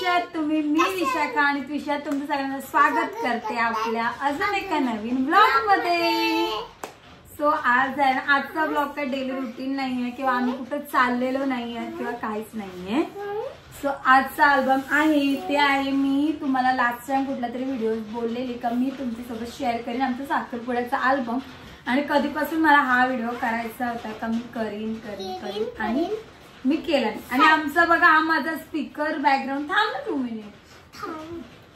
कशा आहात तुम्ही? मी विशाखा आणि विशाखा तुमचं सगळ्यांचं स्वागत करते आपल्या अजून एका नवीन ब्लॉग मध्ये. सो आज आहे ना, आजचा ब्लॉग काय डेली रुटीन नाहीये किंवा आम्ही कुठं चाललेलो नाहीये किंवा काहीच नाहीये. सो आजचा अल्बम आहे ते आहे, मी तुम्हाला लास्ट टाइम कुठला तरी व्हिडिओ बोललेली का मी तुमच्यासोबत शेअर करीन आमचा साखरपुड्याचा अल्बम. आणि कधीपासून मला हा व्हिडिओ करायचा होता का मी करीन आणि मी केला. आणि आमचा बघा हा माझा स्पीकर बॅकग्राऊंड थांब ना 2 मिनिट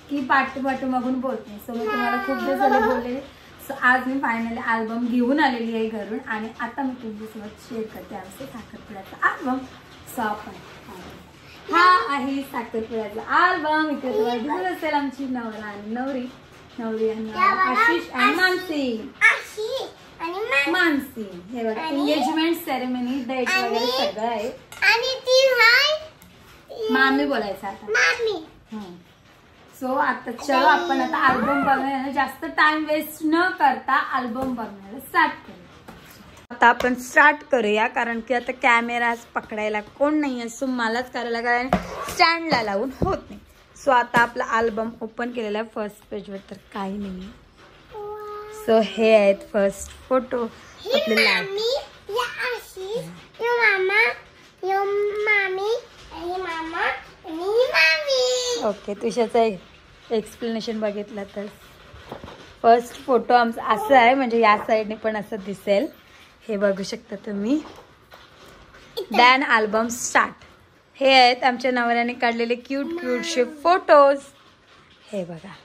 की पाटू मागून बोलते. सो मी तुम्हाला खूप दिवस झाले बोललेले. सो आज मी फायनली अल्बम घेऊन आलेली आहे घरून आणि आता मी तुमच्यासोबत शेअर करते आमचा साखरपुड्याचा अल्बम. सो आपण हा आहे साखरपुड्याचा अल्बम. इकडे तुम्हाला दिसत असेल आमची नवरा आणि नवरी आणि आशिष आणि मानसी. हे बघा एंगेजमेंट सेरेमनी डेट वगैरे सगळं आहे. आणि ती हाय मामी बोलायचं आता. सो आता चलो आपण आता अल्बम बघायला जास्त टाइम वेस्ट न करता अल्बम बघायला स्टार्ट करू. आता आपण स्टार्ट करूया कारण की आता कॅमेरा पकडायला कोण नाही असो मलाच करायला कारण स्टँडला लावून होत नाही. सो आता आपला अल्बम ओपन केलेला आहे फर्स्ट पेजवर तर काही नाही. सो हे आहेत फर्स्ट फोटो आपले ओके. तुझ्याचा एक्सप्लेनेशन बघितलं तर फर्स्ट फोटो आमचा असं आहे म्हणजे या साईडने पण असं दिसेल. हे बघू शकता तुम्ही. Than album start. हे आहेत आमच्या नवऱ्याने काढलेले क्यूटशे फोटोज. हे बघा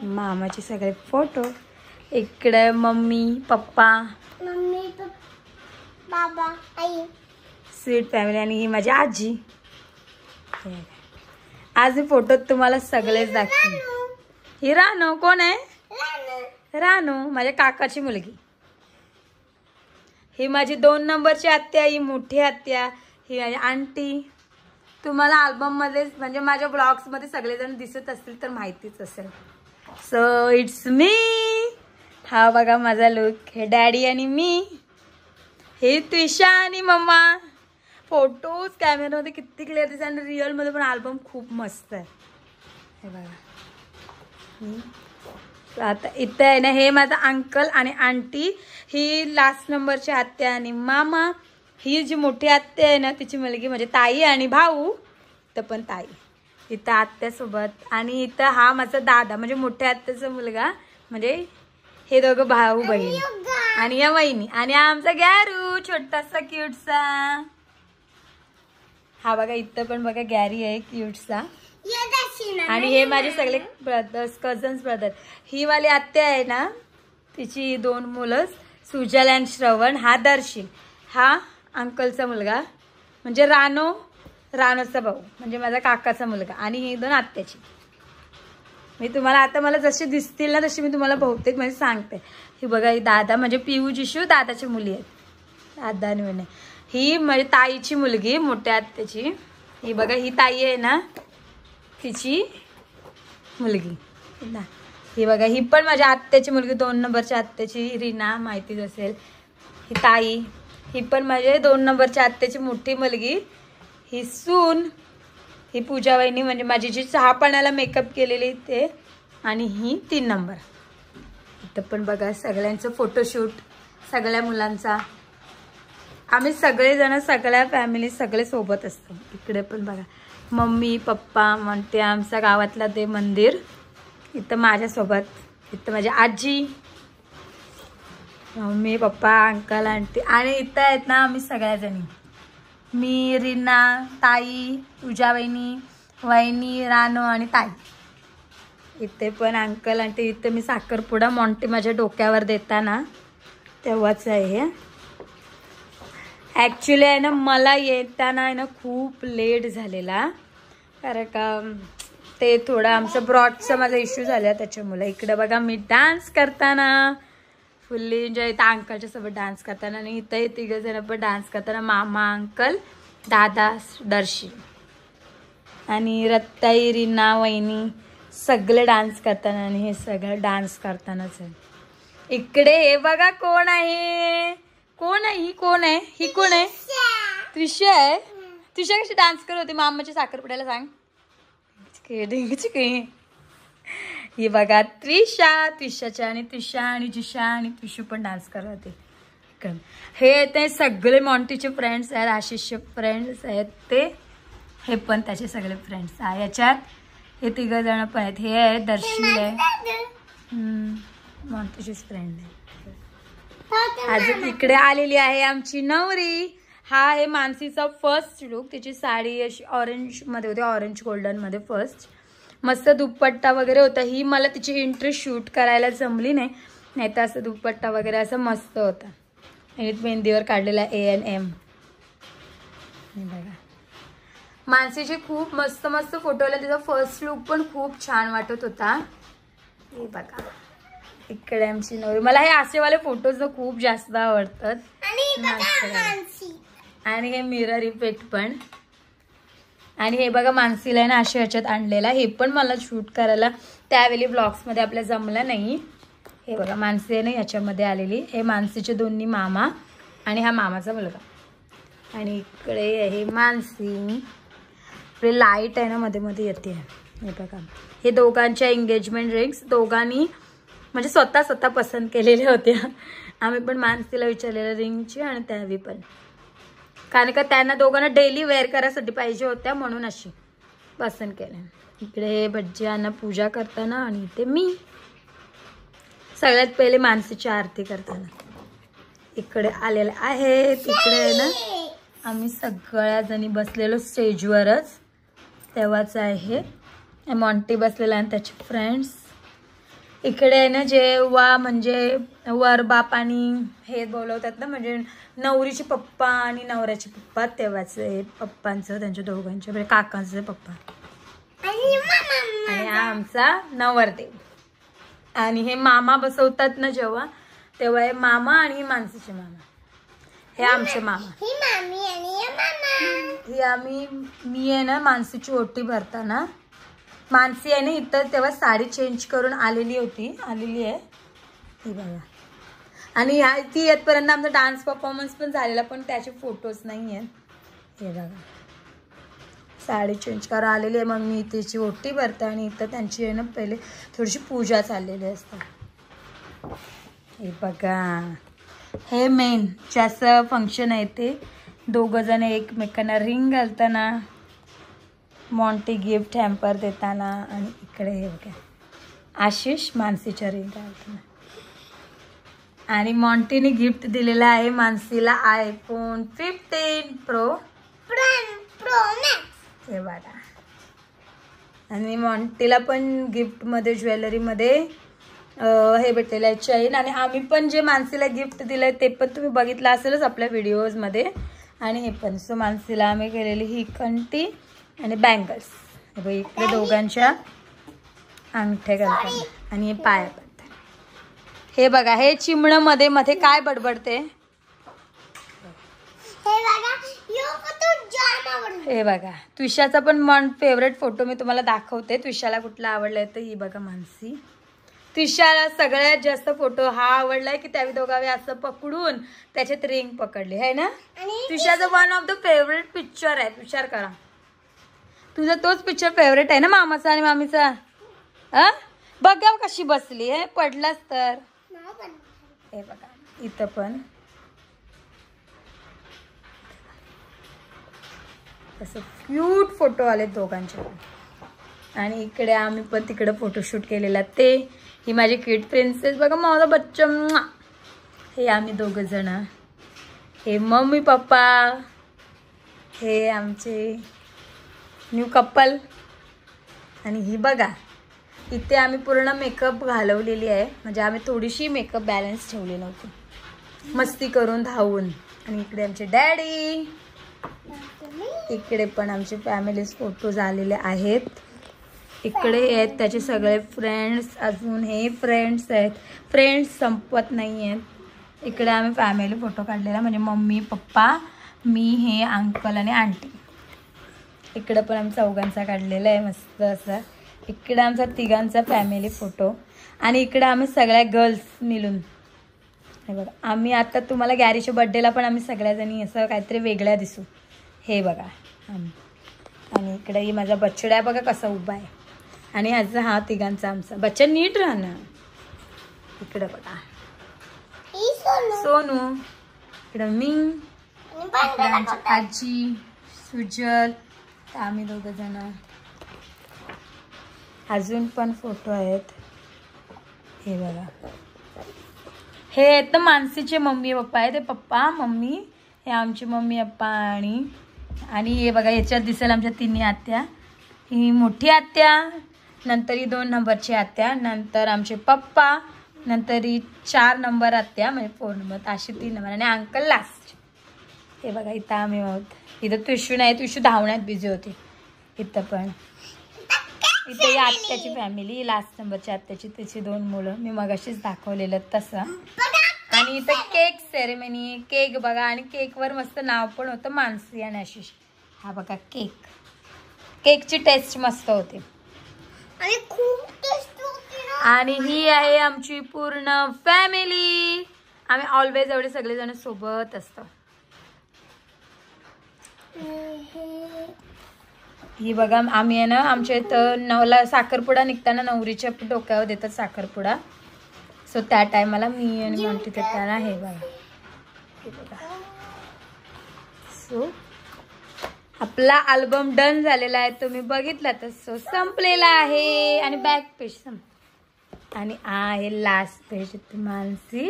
मामाचे सगळे फोटो. इकडे मम्मी पप्पा बाबा आई स्वीट फॅमिली आणि ही माझी आजी. आज मी फोटो तुम्हाला सगळेच दाखवेन. ही रानू कोण आहे? रानू माझ्या काकाची मुलगी. ही माझी 2 नंबरची आत्या, ही मोठी आत्या, ही माझी आंटी. तुम्हाला अल्बम मध्ये म्हणजे माझ्या ब्लॉग्स मध्ये सगळेजण दिसत असतील तर माहितीच असेल. So it's me. हा बघा माझा लुक. हे डॅडी आणि मी. हे त्विषा आणि मम्मा. फोटोज कॅमेरामध्ये किती क्लिअर दिसतात आणि रिअल मध्ये पण अल्बम खूप मस्त आहे. हे बघा. आता इथं आहे ना हे माझा अंकल आणि आंटी. ही लास्ट नंबरची आत्या आणि मामा. ही जी मोठी आत्या आहे ना तिची मुलगी म्हणजे ताई आणि भाऊ. इथं पण ताई इथं आत्यासोबत. आणि इथं हा माझा दादा म्हणजे मोठ्या आत्याचा मुलगा म्हणजे हे दोघं भाऊ बहीण. आणि या वहिनी आणि आमचा गॅरू छोटासा क्यूटसा. हा बघा इथं पण बघा गॅरी आहे क्यूटसा. आणि हे माझे सगळे ब्रदर्स कझन्स ब्रदर. ही वाली आत्या आहे ना तिची 2 मुलं सुजल आणि श्रवण. हा दर्शील हा अंकलचा मुलगा म्हणजे रानोचा भाऊ म्हणजे माझा काकाचा मुलगा. आणि ही 2 आत्याची. मी तुम्हाला आता मला जसे दिसतील ना तसे मी तुम्हाला बहुतेक म्हणजे सांगते. ही बघा ही दादा म्हणजे पिऊ जिशू दादाची मुली आहेत. दादा आणि म्हणे ही म्हणजे ताईची मुलगी मोठ्या आत्याची. ही बघा ही ताई आहे ना तिची मुलगी. ही बघा ही पण माझ्या आत्याची मुलगी 2 नंबरच्या आत्याची रीना माहितीच असेल. ही ताई ही पण माझे 2 नंबरच्या आत्याची मोठी मुलगी. ही सून. ही पूजा वहिनी म्हणजे माझी जी चहापाण्याला मेकअप केलेली ते. आणि ही 3 नंबर. इथं पण बघा सगळ्यांचं फोटोशूट सगळ्या मुलांचा. आम्ही सगळेजण सगळ्या फॅमिली सगळे सोबत असतो. इकडे पण बघा मम्मी पप्पा म्हणते आमच्या गावातला ते मंदिर. इथं माझ्यासोबत. इथं माझी आजी मम्मी पप्पा अंकल आंटी. आणि इथं आहेत ना आम्ही सगळ्याजणी मी रीना ताई पूजा वहिनी रानो आणि ताई. इथे पण अंकल आंटी. इथं मी साखरपुडा मॉन्टी माझ्या डोक्यावर देताना तेव्हाच आहे हे. ॲक्च्युली आहे ना मला येताना आहे ना खूप लेट झालेला कारण का ते थोडं आमचं ब्रॉडचा माझा इश्यू झाला त्याच्यामुळे. इकडे बघा मी डान्स करताना फुल्ली एन्जॉय. इथं अंकलच्या सोबत डान्स करताना आणि इथं 3 जण पण डान्स करताना मामा अंकल दादा दर्शी आणि रत्ताई रीना वहिनी सगळे डान्स करताना. आणि हे सगळं डान्स करतानाच आहे. इकडे हे बघा कोण आहे. कोण आहे ही? कोण आहे ही? कोण आहे? त्रिशा आहे. त्रिशा कशी डान्स करत होती मामाच्या साखरपुड्याला सांग. ही बघा त्रिशाच्या आणि त्रिशा आणि जिशा आणि त्रिशू पण डान्स करत होते. हे ते सगळे मॉन्टीचे फ्रेंड्स आहेत, आशिषचे फ्रेंड्स आहेत ते. हे पण त्याचे सगळे फ्रेंड्स आहे. याच्यात हे 3 जण पण आहेत. हे आहे दर्शी आहे, मॉन्टीचीच फ्रेंड आहे. अजून इकडे आलेली आहे आमची नवरी. हा आहे मानसीचा फर्स्ट लुक. तिची साडी अशी ऑरेंज मध्ये होती, ऑरेंज गोल्डन मध्ये फर्स्ट. मस्त दुपट्टा वगैरे होता. ही मला तिची एंट्री शूट करायला जमली नाही तर असं दुपट्टा वगैरे असं मस्त होता. आणि मेहंदीवर काढलेला ANM. बघा मानसीचे खूप मस्त मस्त फोटो आले. तिचा फर्स्ट लुक पण खूप छान वाटत होता. हे बघा इकडे आमची नवरी. मला हे असेवाले फोटोज खूप जास्त आवडतात. आणि हे मिरर इफेक्ट पण. आणि हे बघा मानसीला ना अशा ह्याच्यात आणलेला. हे पण मला शूट करायला त्यावेळी ब्लॉग्समध्ये आपल्या जमलं नाही. हे बघा मानसी आहे ना याच्यामध्ये आलेली. हे मानसीचे दोन्ही मामा आणि हा मामाचा मुलगा. आणि इकडे आहे मानसी. इकडे लाईट आहे ना मध्ये मध्ये येते. हे बघा हे दोघांच्या एंगेजमेंट रिंग्स दोघांनी म्हणजे स्वतः पसंत केलेल्या होत्या. आम्ही पण मानसीला विचारलेलं रिंगची आणि त्यावेळी पण, कारण का त्यांना दोघांना डेली वेअर करायसाठी पाहिजे होत्या म्हणून अशी पसंत केल्या. इकडे भज्यांना पूजा करताना आणि इथे मी सगळ्यात पहिले मानसीची आरती करताना इकडे आलेलं आहे. तिकडे ना आम्ही सगळ्या जणी बसलेलो स्टेजवरच. तेव्हाच आहे मॉन्टी बसलेला आणि त्याचे फ्रेंड्स. इकडे आहे ना जेव्हा म्हणजे वर बाप आणि हे बोलवतात ना, म्हणजे नवरीचे पप्पा आणि नवऱ्याचे पप्पा, तेव्हाच पप्पांचं त्यांच्या दोघांच्या म्हणजे काकांचे पप्पा आणि आमचा नवरदेव. आणि हे मामा बसवतात ना जेव्हा, तेव्हा हे मामा आणि ही मानसीचे मामा. हे आमचे मामा. ही मी आहे ना मानसीची ओटी भरताना मानसी आहे ना इथं तेव्हा साडी चेंज करून आलेली आहे. ही बघा. आणि ती येतपर्यंत आमचा डान्स परफॉर्मन्स पण झालेला, पण त्याचे फोटोज नाही आहेत. हे बघा साडी चेंज करून आलेली आहे. मग मी तिची ओटी भरते आणि इथं त्यांची आहे ना पहिले थोडीशी पूजा चाललेली असते. हे बघा हे मेन ज्याचं फंक्शन आहे ते. 2 जण एकमेकांना रिंग घालताना, मॉन्टी गिफ्ट हॅम्पर देताना. आणि इकडे हे बघा आशिष मानसीच्या रिंग घालताना. आणि मॉन्टीने गिफ्ट दिलेला आहे मानसीला iPhone 15 Pro हे बघा. आणि मॉन्टीला पण गिफ्टमध्ये ज्वेलरीमध्ये हे भेटलेलं आहे चैन. आणि आम्ही पण जे मानसीला गिफ्ट दिलं आहे ते पण तुम्ही बघितलं असेलच आपल्या व्हिडिओजमध्ये. आणि हे पण सो मानसीला आम्ही केलेली ही कंठी आणि बँगल्स. हे बघा इकडे दोघांच्या अंगठ्या घालतात आणि हे पाया पडतात. हे बघा हे चिमणं मध्ये मध्ये काय बडबडते. हे बघा त्विशाचा पण फेवरेट फोटो मी तुम्हाला दाखवते. त्विशाला कुठला आवडलाय तर ही बघा मानसी. त्विशाला सगळ्यात जास्त फोटो हा आवडलाय की त्यावेळी दोघावे असं पकडून त्याच्यात रिंग पकडली आहे ना. त्विशाचा one of the favourite picture आहे. विचार करा तुझा तोच पिक्चर फेवरेट आहे ना मामाचा आणि मामीचा. बघा कशी बसली आहे, पडलास तर. हे बघा इथं पण असं क्यूट फोटो आले दोघांचे. आणि इकडे आम्ही पण तिकडे फोटोशूट केलेला. ते ही माझी किड प्रिन्सेस बघा माझा बच्चा. हे आम्ही 2 जण. हे मम्मी पप्पा. हे आमचे न्यू कपल. आणि ही बघा इथे आम्ही पूर्ण मेकअप घालवलेली आहे. म्हणजे आम्ही थोडीशी मेकअप बॅलन्स ठेवली नव्हती मस्ती करून धावून. आणि इकडे आमचे डॅडी. इकडे पण आमचे फॅमिली फोटोज आलेले आहेत. इकडे आहेत त्याचे सगळे फ्रेंड्स. अजून हे फ्रेंड्स आहेत. फ्रेंड्स संपत नाही आहेत. इकडे आम्ही फॅमिली फोटो काढलेला म्हणजे मम्मी पप्पा मी हे अंकल आणि आंटी. इकडे पण आम्ही 4घांचा काढलेला आहे मस्त असं. इकडे आमचा 3घांचा फॅमिली फोटो. आणि इकडे आम्ही सगळ्या गर्ल्स मिळून. हे बघा आम्ही आता तुम्हाला गॅरीच्या बर्थडेला पण आम्ही सगळ्याजणी असं काहीतरी वेगळ्या दिसू. हे बघा आणि इकडे ही माझा बछडा आहे बघा कसा उभा आहे. आणि ह्याचा हा तिघांचा आमचा बच्चा नीट राहणार. इकडे बघा सोनू, इकडं मी, आमची आजी सुजल, आम्ही 2 जण. अजून पण फोटो आहेत. हे बघा हे आहेत मानसीचे मम्मी पप्पा आहे. ते पप्पा मम्मी, हे आमची मम्मी पप्पा. आणि हे बघा याच्यात दिसेल आमच्या 3 आत्या. ही मोठी आत्या, नंतर ही 2 नंबरची आत्या, नंतर आमचे पप्पा, नंतर ही 4 नंबर आत्या म्हणजे 4 नंबर, अशी 3 नंबर आणि अंकल लास्ट. हे बघा इथं आम्ही आहोत. इथं तुशू नाही, तुशू धावण्यात बिझी होती. इथं पण इथे या आत्याची फॅमिली, लास्ट नंबरची आत्याची, तिची 2 मुलं मी मगाशीच दाखवलेलं तसं. आणि इथं केक सेरेमनी, केक बघा. आणि केकवर मस्त नाव पण होतं मानसी आणि आशिष. हा बघा केक, केकची टेस्ट मस्त होती आणि खूप टेस्ट होती ना. आणि ही आहे आमची पूर्ण फॅमिली. आम्ही ऑलवेज एवढे सगळेजण सोबत असतो. ही बघा आम्ही आहे ना आमच्या इथं 9ला साखरपुडा निघताना नवरीच्या डोक्यावर देतात साखरपुडा. सो त्या टायमाला मी आणि म्हणते त्याला हे बघा. सो आपला अल्बम डन झालेला आहे. तुम्ही बघितला तर सो संपलेला आहे. आणि बॅक पेज आणि आहे लास्ट पेज मानसी.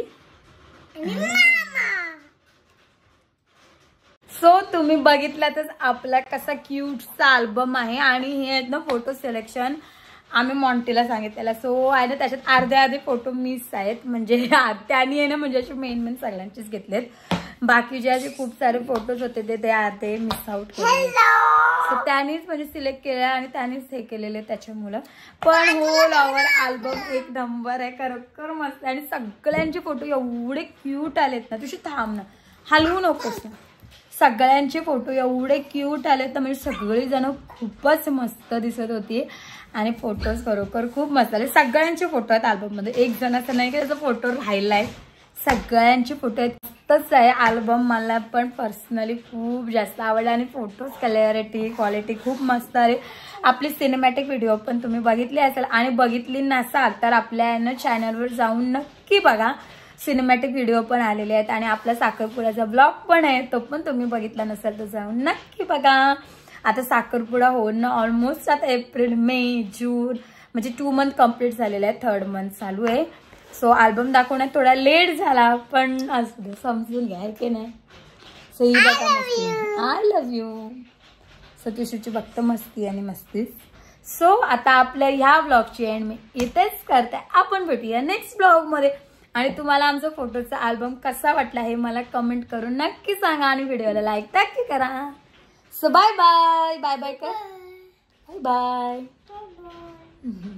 सो तुम्ही बघितलातच आपला कसा क्यूटचा अल्बम आहे. आणि हे आहेत ना फोटो सिलेक्शन आम्ही मॉन्टीला सांगितलेला. सो आहे ना त्याच्यात अर्धे फोटो मिस आहेत. म्हणजे त्यांनी आहे ना म्हणजे असे मेन सगळ्यांचेच घेतलेत. बाकी जे असे खूप सारे फोटोज होते ते अर्धे मिस आउट केले. सो त्यांनीच म्हणजे सिलेक्ट केले आणि त्यांनीच हे केलेले त्याच्यामुळं. पण होल ओव्हर अल्बम 1 नंबर आहे, खरोखर मस्त. आणि सगळ्यांचे फोटो एवढे क्यूट आलेत ना, तुझी थांब ना, हलवू नकोस ना. सगळ्यांचे फोटो एवढे क्यूट आलेत ना, म्हणजे सगळी जण खूपच मस्त दिसत होती. आणि फोटोज खरोखर खूप मस्त आले. सगळ्यांचे फोटो आहेत अल्बममध्ये, एक जणाचा नाही की त्याचा फोटो राहिलाय. सगळ्यांचे फोटो आहेत. मस्तच आहे अल्बम. मला पण पर्सनली खूप जास्त आवडला. आणि फोटोज क्लॅरिटी क्वालिटी खूप मस्त आहे. आपली सिनेमॅटिक व्हिडिओ पण तुम्ही बघितली असेल. आणि बघितली नसाल तर आपल्या चॅनलवर जाऊन नक्की बघा. सिनेमॅटिक व्हिडिओ पण आलेले आहेत. आणि आपला साखरपुड्याचा ब्लॉग पण आहे, तो पण तुम्ही बघितला नसाल तर जाऊन नक्की बघा. आता साखरपुडा होणं ऑलमोस्ट आता एप्रिल मे जून म्हणजे 2 मंथ कंप्लीट झालेले आहे. 3rd मंथ चालू आहे. सो अल्बम दाखवण्यात थोडा लेट झाला पण असू दे, समजून घ्या की नाही. सो ही बघा मस्ती, आय लव्ह यू. सतीशूची बघत मस्ती आणि मस्तीच. सो आता आपल्या ह्या ब्लॉगची एंड मी इथेच करते. आपण भेटूया नेक्स्ट ब्लॉगमध्ये. आणि तुम्हाला आमचा फोटोचा अल्बम कसा वाटला हे मला कमेंट करून नक्की सांगा. आणि व्हिडिओला लाईक नक्की करा. So bye bye. Bye bye कर. Bye bye.